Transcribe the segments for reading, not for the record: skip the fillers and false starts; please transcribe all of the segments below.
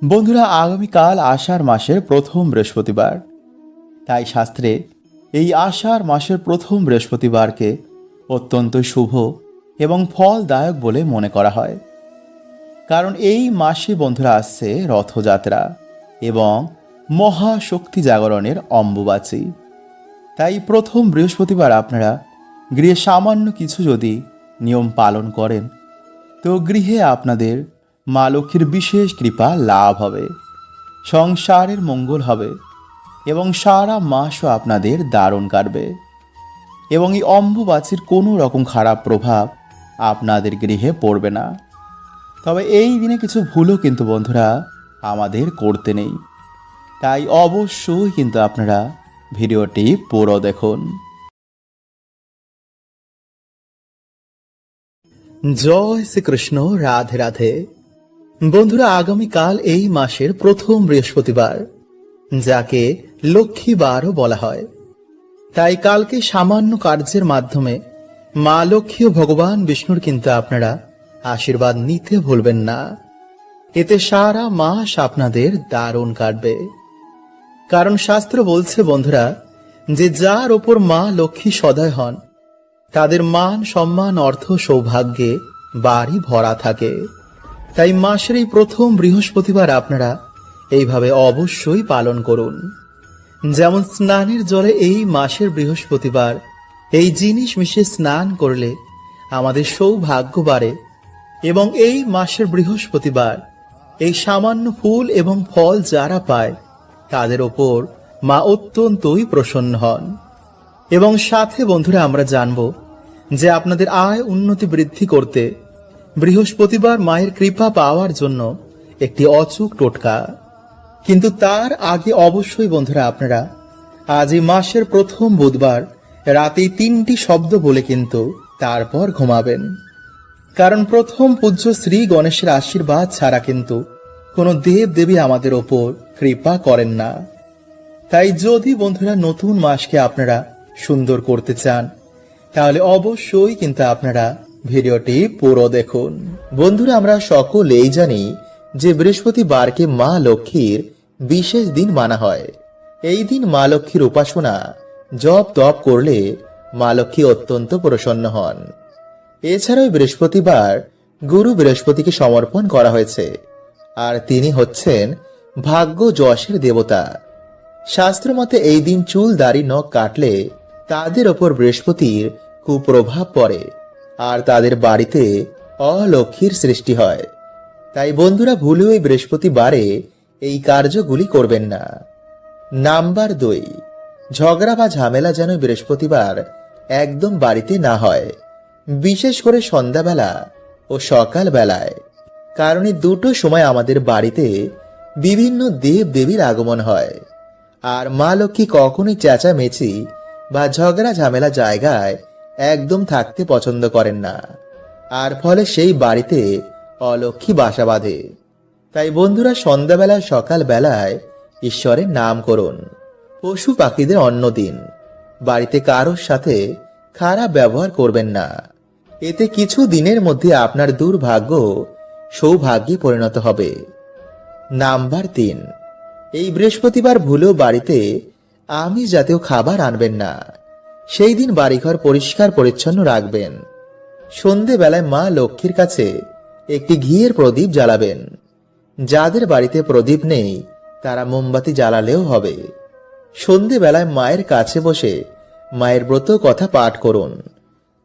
বন্ধুরা, আগামীকাল আষাঢ় মাসের প্রথম বৃহস্পতিবার। তাই শাস্ত্রে এই আষাঢ় মাসের প্রথম বৃহস্পতিবারকে অত্যন্ত শুভ এবং ফলদায়ক বলে মনে করা হয়। কারণ এই মাসে বন্ধুরা আসছে রথযাত্রা এবং মহাশক্তি জাগরণের অম্বুবাচী। তাই প্রথম বৃহস্পতিবার আপনারা গৃহে সামান্য কিছু যদি নিয়ম পালন করেন তো গৃহে আপনাদের মা লক্ষ্মীর বিশেষ কৃপা লাভ হবে, সংসারের মঙ্গল হবে এবং সারা মাসও আপনাদের দারুণ কাটবে এবং এই অম্বুবাচীর কোনো রকম খারাপ প্রভাব আপনাদের গৃহে পড়বে না। তবে এই দিনে কিছু ভুলও কিন্তু বন্ধুরা আমাদের করতে নেই, তাই অবশ্যই কিন্তু আপনারা ভিডিওটি পুরো দেখুন। জয় শ্রীকৃষ্ণ, রাধে রাধে। বন্ধুরা, আগামীকাল এই মাসের প্রথম বৃহস্পতিবার, যাকে লক্ষ্মীবারও বলা হয়। তাই কালকে সামান্য কার্যের মাধ্যমে মা লক্ষ্মী ও ভগবান বিষ্ণুর কিন্তু আপনারা আশীর্বাদ নিতে ভুলবেন না। এতে সারা মাস আপনাদের দারুণ কাটবে। কারণ শাস্ত্র বলছে বন্ধুরা যে যার ওপর মা লক্ষ্মী সদয় হন তাদের মান সম্মান অর্থ সৌভাগ্যে বাড়ি ভরা থাকে। তাই মাসের এই প্রথম বৃহস্পতিবার আপনারা এইভাবে অবশ্যই পালন করুন। যেমন স্নানের জলে এই মাসের বৃহস্পতিবার এই জিনিস মিশিয়ে স্নান করলে আমাদের সৌভাগ্য বাড়ে এবং এই মাসের বৃহস্পতিবার এই সামান্য ফুল এবং ফল যারা পায় তাদের ওপর মা অত্যন্তই প্রসন্ন হন। এবং সাথে বন্ধুরা আমরা জানব যে আপনাদের আয় উন্নতি বৃদ্ধি করতে বৃহস্পতিবার মায়ের কৃপা পাওয়ার জন্য একটি অচূক টোটকা। কিন্তু তার আগে অবশ্যই বন্ধুরা আপনারা আজ এই মাসের প্রথম বুধবার রাতে 3টি শব্দ বলে কিন্তু তারপর ঘুমাবেন। কারণ প্রথম পূজ্য শ্রী গণেশের আশীর্বাদ ছাড়া কিন্তু কোনো দেব দেবী আমাদের ওপর কৃপা করেন না। তাই যদি বন্ধুরা নতুন মাসকে আপনারা সুন্দর করতে চান তাহলে অবশ্যই কিন্তু আপনারা ভিডিওটি পুরো দেখুন। বন্ধুরা, আমরা সকলেই জানি যে বৃহস্পতিবারকে মা লক্ষ্মীর বিশেষ দিন মানা হয়। এই দিন মা লক্ষ্মীর উপাসনা জপ তপ করলে মা লক্ষ্মী অত্যন্ত প্রসন্ন হন। এছাড়াও বৃহস্পতিবার গুরু বৃহস্পতিকে সমর্পণ করা হয়েছে, আর তিনি হচ্ছেন ভাগ্য যশের দেবতা। শাস্ত্র মতে এই দিন চুল দাড়ি নখ কাটলে তাদের ওপর বৃহস্পতির কুপ্রভাব পড়ে আর তাদের বাড়িতে অলক্ষ্মীর সৃষ্টি হয়। তাই বন্ধুরা ভুলেও এই বৃহস্পতিবারে এই কার্যগুলি করবেন না। নাম্বার 2, ঝগড়া বা ঝামেলা যেন বৃহস্পতিবার একদম বাড়িতে না হয়, বিশেষ করে সন্ধ্যাবেলা ও সকাল বেলায়। কারণ এই দুটো সময় আমাদের বাড়িতে বিভিন্ন দেব দেবীর আগমন হয়, আর মা লক্ষ্মী কখনোই চেঁচামেচি বা ঝগড়া ঝামেলা জায়গায় একদম থাকতে পছন্দ করেন না, আর ফলে সেই বাড়িতে অলক্ষ্মী বাসা বাঁধে। তাই বন্ধুরা সন্ধ্যাবেলায় সকাল বেলায় ঈশ্বরের নাম করুন। পশু পাখিদের অন্ন দিন। বাড়িতে কারোর সাথে খারাপ ব্যবহার করবেন না। এতে কিছু দিনের মধ্যে আপনার দুর্ভাগ্য সৌভাগ্যে পরিণত হবে। নাম্বার 3, এই বৃহস্পতিবার ভুলেও বাড়িতে আমিষ জাতীয় খাবার আনবেন না। সেই দিন বাড়িঘর পরিষ্কার পরিচ্ছন্ন রাখবেন। সন্ধেবেলায় মা লক্ষ্মীর কাছে একটি ঘিয়ের প্রদীপ জ্বালাবেন। যাদের বাড়িতে প্রদীপ নেই তারা মোমবাতি জ্বালালেও হবে। সন্ধেবেলায় মায়ের কাছে বসে মায়ের ব্রত কথা পাঠ করুন।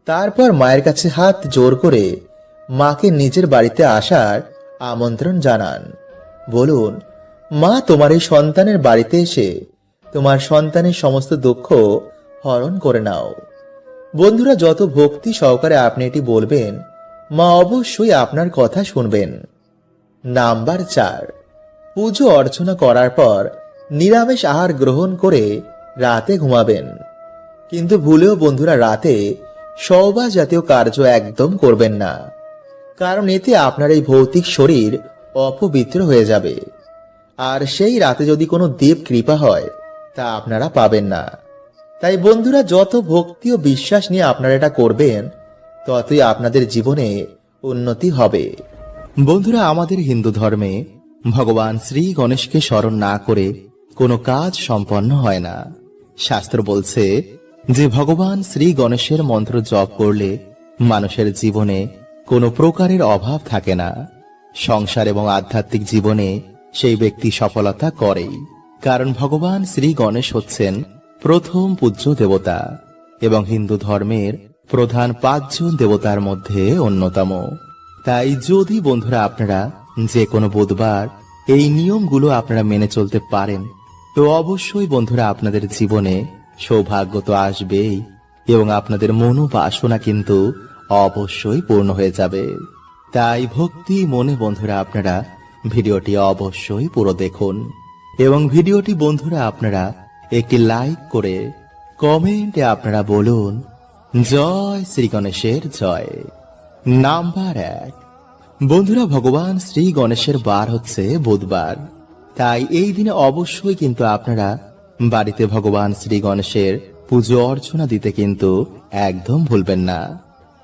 তারপর মায়ের কাছে হাত জোর করে মাকে নিজের বাড়িতে আসার আমন্ত্রণ জানান। বলুন, মা তোমার এই সন্তানের বাড়িতে এসে তোমার সন্তানের সমস্ত দুঃখ হরণ করে নাও। বন্ধুরা, যত ভক্তি সহকারে আপনি এটি বলবেন মা অবশ্যই আপনার কথা শুনবেন। নাম্বার 4, পুজো অর্চনা করার পর নিরামিষ আহার গ্রহণ করে রাতে ঘুমাবেন। কিন্তু ভুলেও বন্ধুরা রাতে সওবা জাতীয় কার্য একদম করবেন না, কারণ এতে আপনার এই ভৌতিক শরীর অপবিত্র হয়ে যাবে, আর সেই রাতে যদি কোনো দেব কৃপা হয় তা আপনারা পাবেন না। তাই বন্ধুরা যত ভক্তি ও বিশ্বাস নিয়ে আপনারা এটা করবেন ততই আপনাদের জীবনে উন্নতি হবে। বন্ধুরা, আমাদের হিন্দু ধর্মে ভগবান শ্রী গণেশকে স্মরণ না করে কোনো কাজ সম্পন্ন হয় না। শাস্ত্র বলছে যে ভগবান শ্রী গণেশের মন্ত্র জপ করলে মানুষের জীবনে কোনো প্রকারের অভাব থাকে না। সংসার এবং আধ্যাত্মিক জীবনে সেই ব্যক্তি সফলতা করেই, কারণ ভগবান শ্রী গণেশ হচ্ছেন প্রথম পূজ্য দেবতা এবং হিন্দু ধর্মের প্রধান 5 জন দেবতার মধ্যে অন্যতম। তাই যদি বন্ধুরা আপনারা যে কোনো বুধবার এই নিয়মগুলো আপনারা মেনে চলতে পারেন, তো অবশ্যই বন্ধুরা আপনাদের জীবনে সৌভাগ্য তো আসবেই এবং আপনাদের মনোবাসনা কিন্তু অবশ্যই পূর্ণ হয়ে যাবে। তাই ভক্তি মনে বন্ধুরা আপনারা ভিডিওটি অবশ্যই পুরো দেখুন এবং ভিডিওটি বন্ধুরা আপনারা একটি লাইক করে কমেন্টে আপনারা বলুন জয় শ্রী গণেশের জয়। নাম্বার 1, বন্ধুরা ভগবান শ্রী গণেশের বার হচ্ছে বুধবার। তাই এই দিনে অবশ্যই কিন্তু আপনারা বাড়িতে ভগবান শ্রী গণেশের পুজো অর্চনা দিতে কিন্তু একদম ভুলবেন না,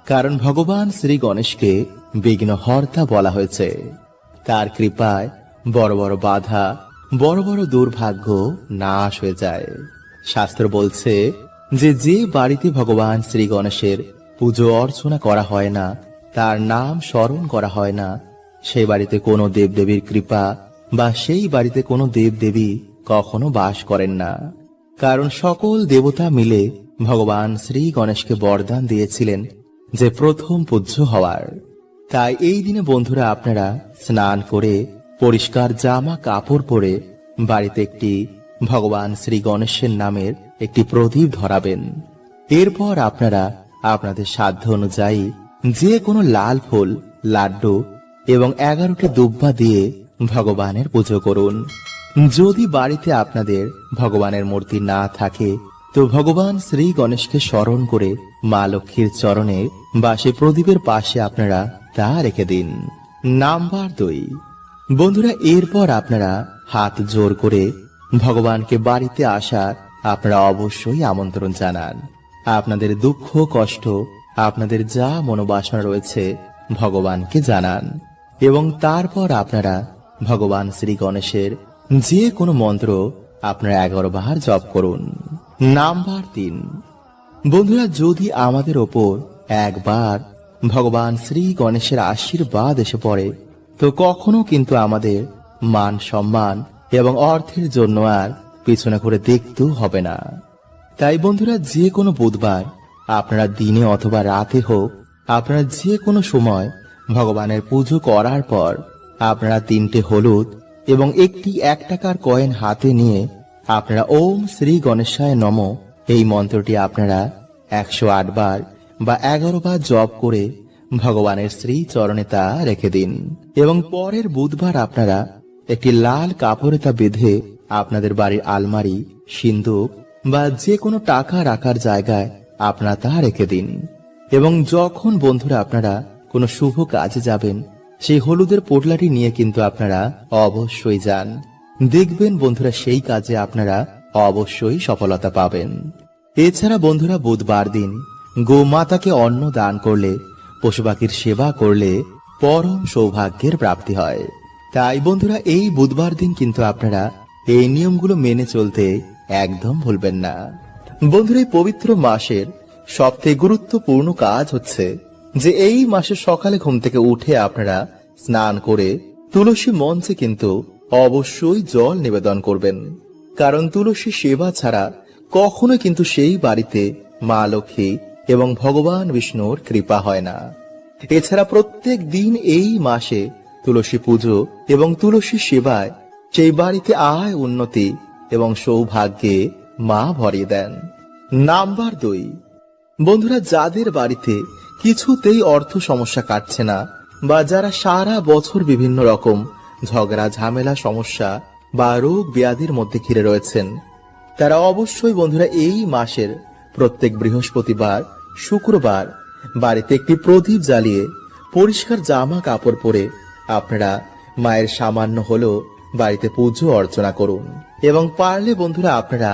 কারণ ভগবান শ্রী গণেশকে বিঘ্নহর্তা বলা হয়েছে। তার কৃপায় বড় বড় বাধা, বড় বড় দুর্ভাগ্য নাশ হয়ে যায়। শাস্ত্র বলছে যে বাড়িতে ভগবান শ্রী গণেশের পুজো অর্চনা করা হয় না, তার নাম স্মরণ করা হয় না, সেই বাড়িতে কোনো দেবদেবীর কৃপা বা সেই বাড়িতে কোনো দেবদেবী কখনো বাস করেন না। কারণ সকল দেবতা মিলে ভগবান শ্রী গণেশকে বরদান দিয়েছিলেন যে প্রথম পূজ্য হওয়ার। তাই এই দিনে বন্ধুরা আপনারা স্নান করে পরিষ্কার জামা কাপড় পরে বাড়িতে একটি ভগবান শ্রী গণেশের নামের একটি প্রদীপ ধরাবেন। এরপর আপনারা আপনাদের সাধ্য অনুযায়ী যে কোনো লাল ফুল, লাড্ডু এবং 11টি দুব্বা দিয়ে ভগবানের পুজো করুন। যদি বাড়িতে আপনাদের ভগবানের মূর্তি না থাকে, তো ভগবান শ্রী গণেশকে স্মরণ করে মা লক্ষ্মীর চরণে বা সে প্রদীপের পাশে আপনারা তা রেখে দিন। নাম্বার 2, বন্ধুরা এরপর আপনারা হাত জোর করে ভগবানকে বাড়িতে আসার আপনারা অবশ্যই আমন্ত্রণ জানান। আপনাদের দুঃখ কষ্ট, আপনাদের যা মনোবাসনা রয়েছে ভগবানকে জানান এবং তারপর আপনারা ভগবান শ্রী গণেশের যে কোনো মন্ত্র আপনারা 11 বার জপ করুন। নাম্বার 3, বন্ধুরা যদি আমাদের ওপর একবার ভগবান শ্রী গণেশের আশীর্বাদ এসে পড়ে, তো কখনো কিন্তু আমাদের মান সম্মান এবং অর্থের জন্য আর পিছনে করে দেখতেও হবে না। তাই বন্ধুরা যে কোনো বুধবার আপনারা দিনে অথবা রাতে হোক, আপনারা যে কোনো সময় ভগবানের পুজো করার পর আপনারা 3টে হলুদ এবং একটি 1 টাকার কয়েন হাতে নিয়ে আপনারা ওম শ্রী গণেশায় নমঃ এই মন্ত্রটি আপনারা 108 বার বা 11 বার জপ করে ভগবানের শ্রী চরণে তা রেখে দিন এবং পরের বুধবার আপনারা একটি লাল কাপড়ে তা বেঁধে আপনাদের বাড়ির আলমারি, সিন্দুক বা যে কোনো টাকা রাখার জায়গায় আপনারা তা রেখে দিন এবং যখন বন্ধুরা আপনারা কোনো শুভ কাজে যাবেন, সেই হলুদের পোটলাটি নিয়ে কিন্তু আপনারা অবশ্যই যান। দেখবেন বন্ধুরা সেই কাজে আপনারা অবশ্যই সফলতা পাবেন। এছাড়া বন্ধুরা বুধবার দিন গোমাতাকে অন্ন দান করলে, পশু পাখির সেবা করলে পরম সৌভাগ্যের প্রাপ্তি হয়। তাই বন্ধুরা এই বুধবার দিন কিন্তু আপনারা এই নিয়মগুলো মেনে চলতে একদম ভুলবেন না। বন্ধুরা এই পবিত্র মাসের সবথেকে গুরুত্বপূর্ণ কাজ হচ্ছে যে এই মাসে সকালে ঘুম থেকে উঠে আপনারা স্নান করে তুলসী মঞ্চে কিন্তু অবশ্যই জল নিবেদন করবেন, কারণ তুলসী সেবা ছাড়া কখনো কিন্তু সেই বাড়িতে মা লক্ষ্মী এবং ভগবান বিষ্ণুর কৃপা হয় না। এছাড়া প্রত্যেক দিন এই মাসে তুলসী পুজো এবং তুলসী সেবায় সেই বাড়িতে আয়, উন্নতি এবং সৌভাগ্যে মা ভরিয়ে দেন। নাম্বার 2, বন্ধুরা যাদের বাড়িতে কিছুতেই অর্থ সমস্যা কাটছে না বা যারা সারা বছর বিভিন্ন রকম ঝগড়া ঝামেলা সমস্যা বা রোগ ব্যাধির মধ্যে ঘিরে রয়েছেন, তারা অবশ্যই বন্ধুরা এই মাসের প্রত্যেক বৃহস্পতিবার, শুক্রবার বাড়িতে একটি প্রদীপ জ্বালিয়ে পরিষ্কার জামা কাপড় পরে আপনারা মায়ের সামান্য হলেও বাড়িতে পুজো অর্চনা করুন এবং পারলে বন্ধুরা আপনারা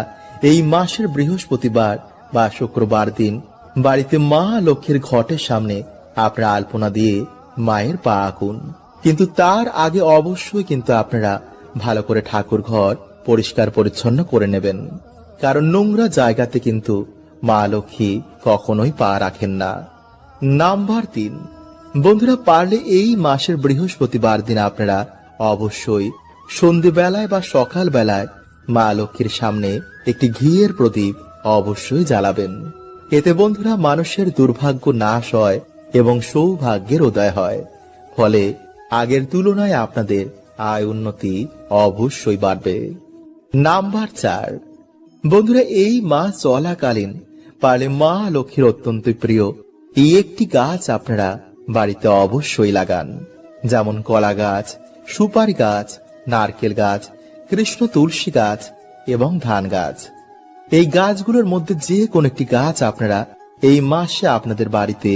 এই মাসের বৃহস্পতিবার বা শুক্রবার দিন বাড়িতে মা লক্ষ্মীর ঘটের সামনে আপনারা আলপনা দিয়ে মায়ের পা আঁকুন কিন্তু তার আগে অবশ্যই কিন্তু আপনারা ভালো করে ঠাকুর ঘর পরিষ্কার পরিচ্ছন্ন করে নেবেন, কারণ নোংরা জায়গাতে কিন্তু মা লক্ষ্মী কখনোই পা রাখেন না। নাম্বার 3, বন্ধুরা পারলে এই মাসের বৃহস্পতিবার দিন আপনারা অবশ্যই সন্ধ্যেবেলায় বা সকাল বেলায় মা লক্ষ্মীর সামনে একটি ঘিয়ের প্রদীপ অবশ্যই জ্বালাবেন। এতে বন্ধুরা মানুষের দুর্ভাগ্য নাশ হয় এবং সৌভাগ্যের উদয় হয়, ফলে আগের তুলনায় আপনাদের আয় উন্নতি অবশ্যই বাড়বে। নাম্বার 4, বন্ধুরা এই মাস চলাকালীন পারলে মা লক্ষ্মীর অত্যন্ত প্রিয় এই একটি গাছ আপনারা বাড়িতে অবশ্যই লাগান, যেমন কলা গাছ, সুপারি গাছ, নারকেল গাছ, কৃষ্ণ তুলসী গাছ এবং ধান গাছ। এই গাছগুলোর মধ্যে যে কোনো একটি গাছ আপনারা এই মাসে আপনাদের বাড়িতে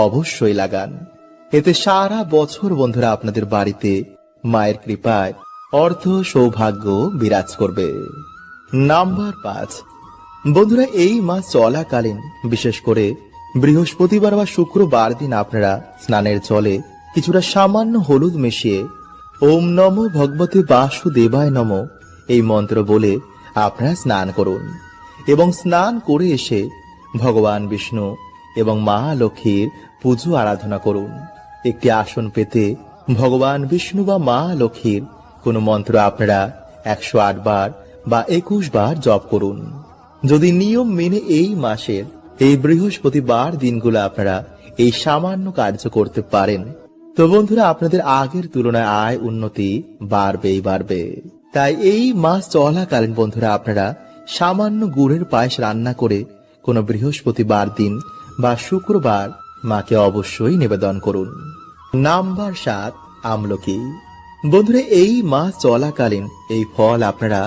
অবশ্যই লাগান। এতে সারা বছর বন্ধুরা আপনাদের বাড়িতে মায়ের কৃপায় অর্থ সৌভাগ্য বিরাজ করবে। নাম্বার 5, বন্ধুরা এই মাস চলাকালীন বিশেষ করে বৃহস্পতিবার বা শুক্রবার দিন আপনারা স্নানের জলে কিছুটা সামান্য হলুদ মিশিয়ে ওম নমো ভগবতে বাসুদেবায় নমো এই মন্ত্র বলে আপনারা স্নান করুন এবং স্নান করে এসে ভগবান বিষ্ণু এবং মা লক্ষ্মীর পুজো আরাধনা করুন। একটি আসন পেতে ভগবান বিষ্ণু বা মা লক্ষ্মীর কোনো মন্ত্র আপনারা 108 বার বা 21 বার জপ করুন। যদি নিয়ম মেনে এই মাসের এই বৃহস্পতিবার দিনগুলো আপনারা এই সামান্য কার্য করতে পারেন, তো বন্ধুরা আপনাদের আগের তুলনায় আয় উন্নতি বাড়বেই বাড়বে। তাই এই মাস চলাকালীন বন্ধুরা আপনারা সামান্য গুড়ের পায়েস রান্না করে কোনো বৃহস্পতিবার দিন বা শুক্রবার মাকে অবশ্যই নিবেদন করুন। নাম্বার 7, আমলকি। বন্ধুরা এই মাস চলাকালীন এই ফল আপনারা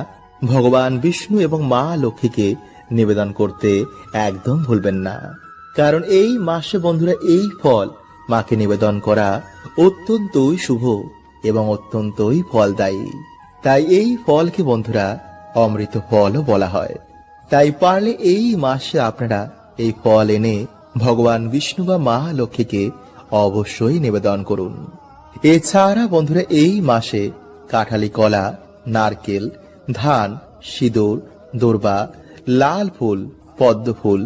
ভগবান বিষ্ণু এবং মা লক্ষ্মীকে নিবেদন করতে একদম ভুলবেন না, কারণ এই মাসে বন্ধুরা এই ফল মাকে নিবেদন করা অত্যন্তই শুভ এবং অত্যন্তই ফলদায়ী। তাই এই ফলকে বন্ধুরা অমৃত ফলও বলা হয়। তাই পারলে এই মাসে আপনারা এই ফল এনে ভগবান বিষ্ণু বা মা লক্ষ্মীকে অবশ্যই নিবেদন করুন। এছাড়া বন্ধুরা এই মাসে কাঁঠালি কলা, নারকেল, ধান, সিঁদুর, দূর্বা, লাল ফুল, পদ্ম ফুল,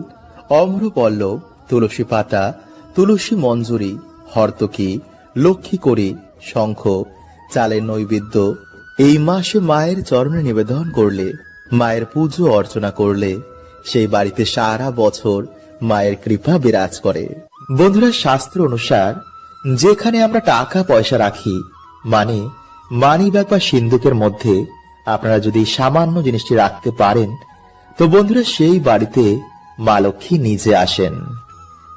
অম্রপল্লব, তুলসী পাতা, তুলসী মঞ্জুরি, হর্তকি, লক্ষ্মী কড়ি, শঙ্খ, চালের নৈবেদ্য এই মাসে মায়ের চরণে নিবেদন করলে, মায়ের পুজো অর্চনা করলে সেই বাড়িতে সারা বছর মায়ের কৃপা বিরাজ করে। বন্ধুরা শাস্ত্র অনুসার যেখানে আমরা টাকা পয়সা রাখি, মানে মানি ব্যাগ বা সিন্ধুকের মধ্যে আপনারা যদি সামান্য জিনিসটি রাখতে পারেন, তো বন্ধুরা সেই বাড়িতে মা লক্ষ্মী নিজে আসেন,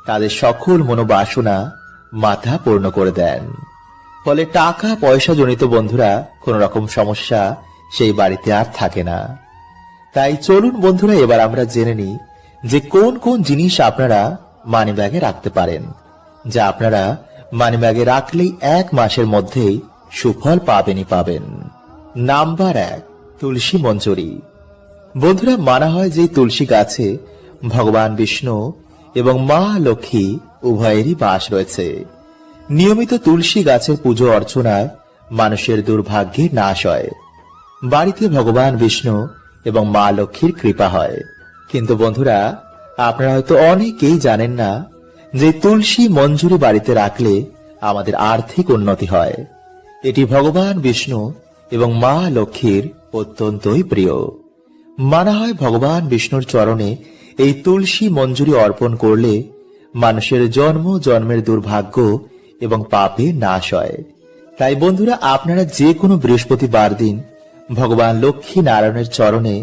তাদের সকল মনোবাসনা মাথা পূর্ণ করে দেন। ফলে টাকা পয়সা জনিত বন্ধুরা কোন রকম সমস্যা সেই বাড়িতে আর থাকে না। তাই চলুন বন্ধুরা এবার আমরা জেনে নিই যে কোন কোন জিনিস আপনারা মানি ব্যাগে রাখতে পারেন, যা আপনারা মানি ব্যাগে রাখলেই 1 মাসের মধ্যেই সুফল পাবেনই পাবেন। নাম্বার 1, তুলসী মঞ্জুরি। বন্ধুরা মানা হয় যে তুলসী গাছে ভগবান বিষ্ণু এবং মা লক্ষ্মী উভয়েরই বাস রয়েছে। নিয়মিত তুলসী গাছের পুজো অর্চনায় মানুষের দুর্ভাগ্যের নাশ হয়, বাড়িতে ভগবান বিষ্ণু এবং মা লক্ষ্মীর কৃপা হয়। কিন্তু বন্ধুরা আপনারা হয়তো অনেকেই জানেন না যে তুলসী মঞ্জুরি বাড়িতে রাখলে আমাদের আর্থিক উন্নতি হয়। এটি ভগবান বিষ্ণু এবং মা লক্ষ্মীর অত্যন্তই প্রিয়। মানা হয় ভগবান বিষ্ণুর চরণে এই তুলসী মঞ্জুরি অর্পণ করলে মানুষের জন্ম জন্মের দুর্ভাগ্য এবং পাপে নাশ হয়। তাই বন্ধুরা আপনারা যে কোনো বৃহস্পতিবার দিন ভগবান লক্ষ্মী নারায়ণের চরণে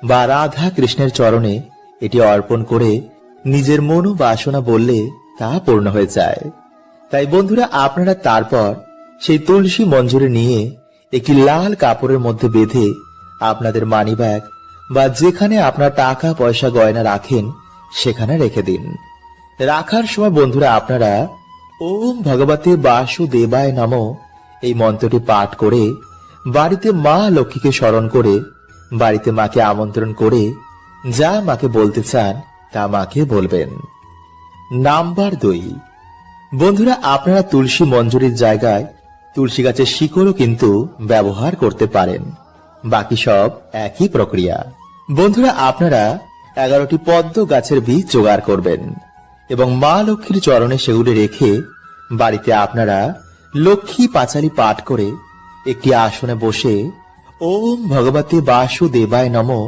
বা রাধা কৃষ্ণের চরণে এটি অর্পণ করে নিজের মনোবাসনা বললে তা পূর্ণ হয়ে যায়। তাই বন্ধুরা আপনারা তারপর সেই তুলসী মঞ্জুরি নিয়ে একটি লাল কাপড়ের মধ্যে বেঁধে আপনাদের মানি ব্যাগ বা যেখানে আপনার টাকা পয়সা গয়না রাখেন সেখানে রেখে দিন। রাখার সময় বন্ধুরা আপনারা ওম ভগবতে বাসুদেবায় নমঃ এই মন্ত্রটি পাঠ করে বাড়িতে মা লক্ষ্মীকে স্মরণ করে বাড়িতে মাকে আমন্ত্রণ করে যা মাকে বলতে চান তা মাকে বলবেন। নাম্বার 2, বন্ধুরা আপনারা তুলসী মঞ্জুরির জায়গায় তুলসী গাছের শিকড়ও কিন্তু ব্যবহার করতে পারেন। বাকি সব একই প্রক্রিয়া। বন্ধুরা, আপনারা 11টি পদ্ম গাছের বীজ জোগাড় করবেন এবং মা লক্ষ্মীর চরণে সেগুলি রেখে বাড়িতে আপনারা লক্ষ্মী পাঁচালী পাঠ করে একটি আসনে বসে ওম ভগবতে বাসুদেবায় নমঃ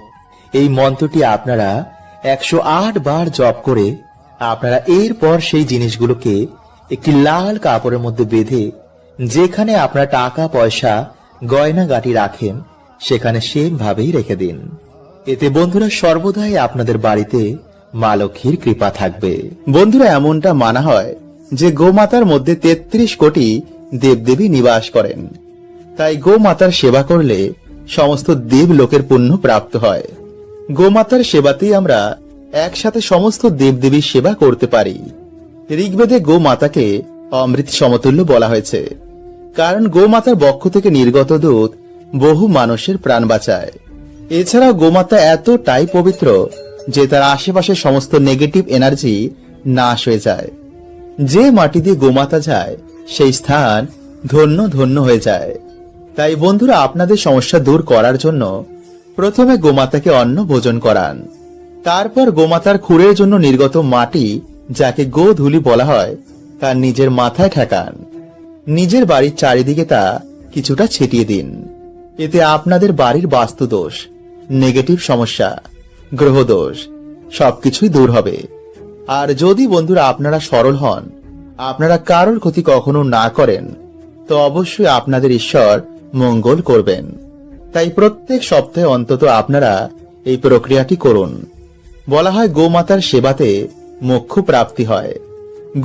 এই মন্ত্রটি আপনারা 108 বার জপ করে আপনারা এরপর সেই জিনিসগুলোকে একটি লাল কাপড়ের মধ্যে বেঁধে যেখানে আপনারা টাকা পয়সা গয়নাগাটি রাখেন সেখানে সেম ভাবেই রেখে দিন। এতে বন্ধুরা সর্বদাই আপনাদের বাড়িতে মা লক্ষ্মীর কৃপা থাকবে। বন্ধুরা, এমনটা মানা হয় যে গোমাতার মধ্যে 33 কোটি দেবদেবী নিবাস করেন। তাই গোমাতার সেবা করলে সমস্ত দেব লোকের পুণ্য প্রাপ্ত হয়। গোমাতার সেবাতেই আমরা একসাথে সমস্ত দেবদেবীর সেবা করতে পারি। ঋগ্বেদে গোমাতাকে অমৃত সমতুল্য বলা হয়েছে, কারণ গোমাতার বক্ষ থেকে নির্গত দুধ বহু মানুষের প্রাণ বাঁচায়। এছাড়াও গোমাতা এতটাই পবিত্র যে তার আশেপাশে সমস্ত নেগেটিভ এনার্জি নাশ হয়ে যায়। যে মাটি দিয়ে গোমাতা যায় সেই স্থান ধন্য ধন্য হয়ে যায়। তাই বন্ধুরা, আপনাদের সমস্যা দূর করার জন্য প্রথমে গোমাতাকে অন্ন ভোজন করান, তারপর গোমাতার খুরের জন্য নির্গত মাটি, যাকে গোধূলি বলা হয়, তার নিজের মাথায় ঠেকান। নিজের বাড়ির চারিদিকে তা কিছুটা ছিটিয়ে দিন। এতে আপনাদের বাড়ির বাস্তু দোষ, নেগেটিভ সমস্যা, গ্রহ দোষ সবকিছুই দূর হবে। আর যদি বন্ধুরা আপনারা সরল হন, আপনারা কারোর ক্ষতি কখনো না করেন, তো অবশ্যই আপনাদের ঈশ্বর মঙ্গল করবেন। তাই প্রত্যেক সপ্তাহে অন্তত আপনারা এই প্রক্রিয়াটি করুন। বলা হয় গোমাতার সেবাতে মোক্ষ প্রাপ্তি হয়।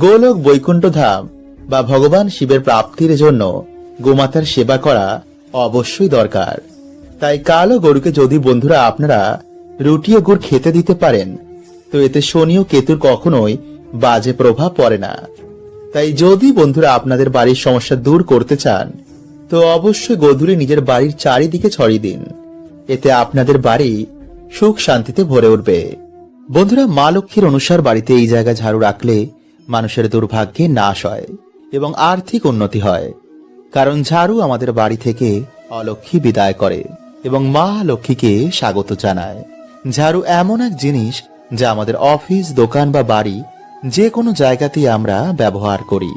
গোলোক বৈকুণ্ঠ ধাম বা ভগবান শিবের প্রাপ্তির জন্য গোমাতার সেবা করা অবশ্যই দরকার। তাই কালো গরুকে যদি বন্ধুরা আপনারা রুটি ও গুড় খেতে দিতে পারেন, তো এতে শনি ও কেতুর কখনোই বাজে প্রভাব পড়ে না। তাই যদি বন্ধুরা আপনাদের বাড়ির সমস্যা দূর করতে চান, তো অবশ্যই গোধূলি নিজের বাড়ির চারিদিকে ছড়িয়ে দিন। এতে আপনাদের বাড়ি সুখ শান্তিতে ভরে উঠবে। বন্ধুরা, মা লক্ষ্মীর অনুসার বাড়িতে এই জায়গা ঝাড়ু রাখলে মানুষের দুর্ভাগ্যে নাশ হয় এবং আর্থিক উন্নতি হয়। কারণ ঝাড়ু আমাদের বাড়ি থেকে অলক্ষ্মী বিদায় করে এবং মা লক্ষ্মীকে স্বাগত জানায়। ঝাড়ু এমন এক জিনিস যা আমাদের অফিস, দোকান বা বাড়ি যে কোনো জায়গাতেই আমরা ব্যবহার করি,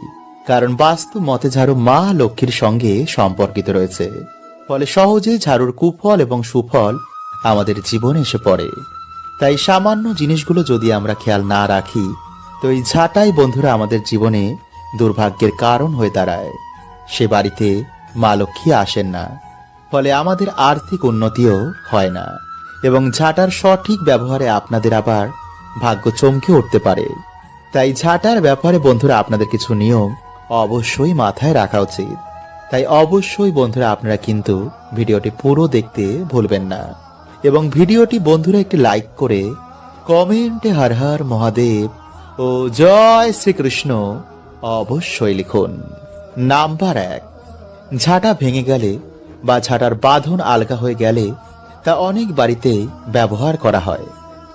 কারণ বাস্তু মতে ঝাড়ু মা লক্ষ্মীর সঙ্গে সম্পর্কিত রয়েছে। ফলে সহজে ঝাড়ুর কুফল এবং সুফল আমাদের জীবনে এসে পড়ে। তাই সামান্য জিনিসগুলো যদি আমরা খেয়াল না রাখি, তো এই ঝাঁটাই বন্ধুরা আমাদের জীবনে দুর্ভাগ্যের কারণ হয়ে দাঁড়ায়। সে বাড়িতে মা লক্ষ্মী আসেন না, ফলে আমাদের আর্থিক উন্নতিও হয় না এবং ঝাঁটার সঠিক ব্যবহারে আপনাদের আবার ভাগ্য চমকে উঠতে পারে। তাই ঝাঁটার ব্যাপারে বন্ধুরা আপনাদের কিছু নিয়ম অবশ্যই মাথায় রাখা উচিত। তাই অবশ্যই বন্ধুরা আপনারা কিন্তু ভিডিওটি পুরো দেখতে ভুলবেন না এবং ভিডিওটি বন্ধুরা একটি লাইক করে কমেন্টে হর হর মহাদেব ও জয় শ্রীকৃষ্ণ অবশ্যই লিখুন। নাম্বার 1, ঝাঁটা ভেঙে গেলে বা ঝাঁটার বাঁধন আলগা হয়ে গেলে তা অনেক বাড়িতে ব্যবহার করা হয়,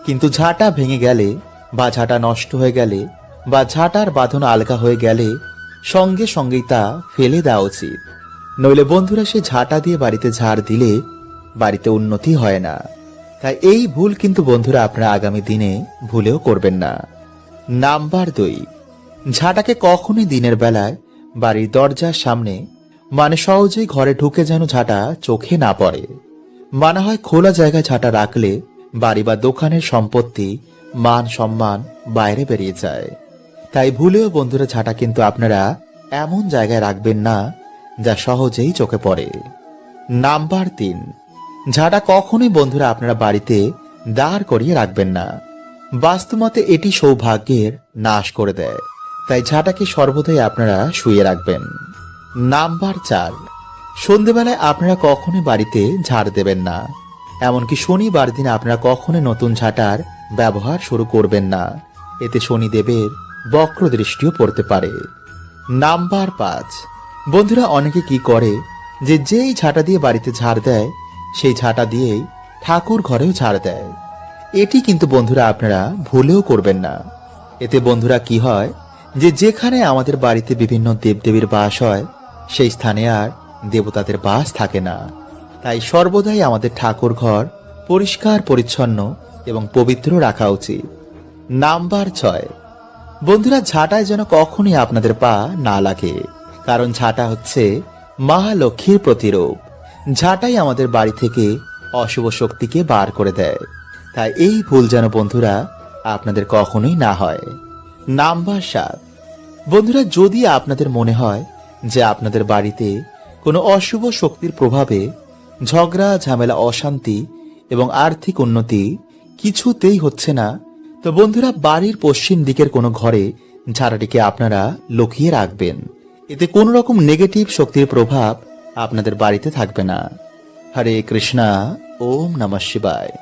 কিন্তু ঝাঁটা ভেঙে গেলে বা ঝাঁটা নষ্ট হয়ে গেলে বা ঝাঁটার বাঁধন আলগা হয়ে গেলে সঙ্গে সঙ্গেই তা ফেলে দেওয়া উচিত। নইলে বন্ধুরা সে ঝাঁটা দিয়ে বাড়িতে ঝাড় দিলে বাড়িতে উন্নতি হয় না। তাই এই ভুল কিন্তু বন্ধুরা আপনারা আগামী দিনে ভুলেও করবেন না। নাম্বার 2, ঝাঁটাকে কখনোই দিনের বেলায় বাড়ির দরজার সামনে, মানে সহজেই ঘরে ঢুকে যেন ঝাঁটা চোখে না পড়ে। মানা হয় খোলা জায়গায় ঝাঁটা রাখলে বাড়ি বা দোকানের সম্পত্তি, মান সম্মান বাইরে বেরিয়ে যায়। তাই ভুলেও বন্ধুরা ঝাঁটা কিন্তু আপনারা এমন জায়গায় রাখবেন না যা সহজেই চোখে পড়ে। নাম্বার 3, ঝাঁটা কখনোই বন্ধুরা আপনারা বাড়িতে দাঁড় করিয়ে রাখবেন না। বাস্তুমতে এটি সৌভাগ্যের নাশ করে দেয়। তাই ঝাঁটাকে সর্বদাই আপনারা শুয়ে রাখবেন। নাম্বার 4, সন্ধেবেলায় আপনারা কখনোই বাড়িতে ঝাড় দেবেন না। এমনকি শনিবার দিন আপনারা কখনোই নতুন ঝাঁটার ব্যবহার শুরু করবেন না। এতে শনিদেবের বক্র দৃষ্টিও পড়তে পারে। নাম্বার 5, বন্ধুরা অনেকে কি করে যে যেই ঝাঁটা দিয়ে বাড়িতে ঝাড় দেয় সেই ঝাঁটা দিয়েই ঠাকুর ঘরেও ঝাড় দেয়। এটি কিন্তু বন্ধুরা আপনারা ভুলেও করবেন না। এতে বন্ধুরা কি হয় যে যেখানে আমাদের বাড়িতে বিভিন্ন দেবদেবীর বাস হয় সেই স্থানে আর দেবতাদের বাস থাকে না। তাই সর্বদাই আমাদের ঠাকুর ঘর পরিষ্কার পরিচ্ছন্ন এবং পবিত্র রাখা উচিত। নাম্বার 6, বন্ধুরা ঝাঁটায় যেন কখনই আপনাদের পা না লাগে, কারণ ঝাঁটা হচ্ছে মহালক্ষ্মীর প্রতিরূপ। ঝাঁটাই আমাদের বাড়ি থেকে অশুভ শক্তিকে বার করে দেয়। তাই এই ভুল যেন বন্ধুরা আপনাদের কখনোই না হয়। নাম্বার 7, বন্ধুরা যদি আপনাদের মনে হয় যে আপনাদের বাড়িতে কোনো অশুভ শক্তির প্রভাবে ঝগড়া ঝামেলা অশান্তি এবং আর্থিক উন্নতি কিছুতেই হচ্ছে না, তো বন্ধুরা বাড়ির পশ্চিম দিকের কোনো ঘরে ঝাড়াটিকে আপনারা লুকিয়ে রাখবেন। এতে কোনো রকম নেগেটিভ শক্তির প্রভাব আপনাদের বাড়িতে থাকবে না। হরে কৃষ্ণা, ওম নমঃ শিবায়।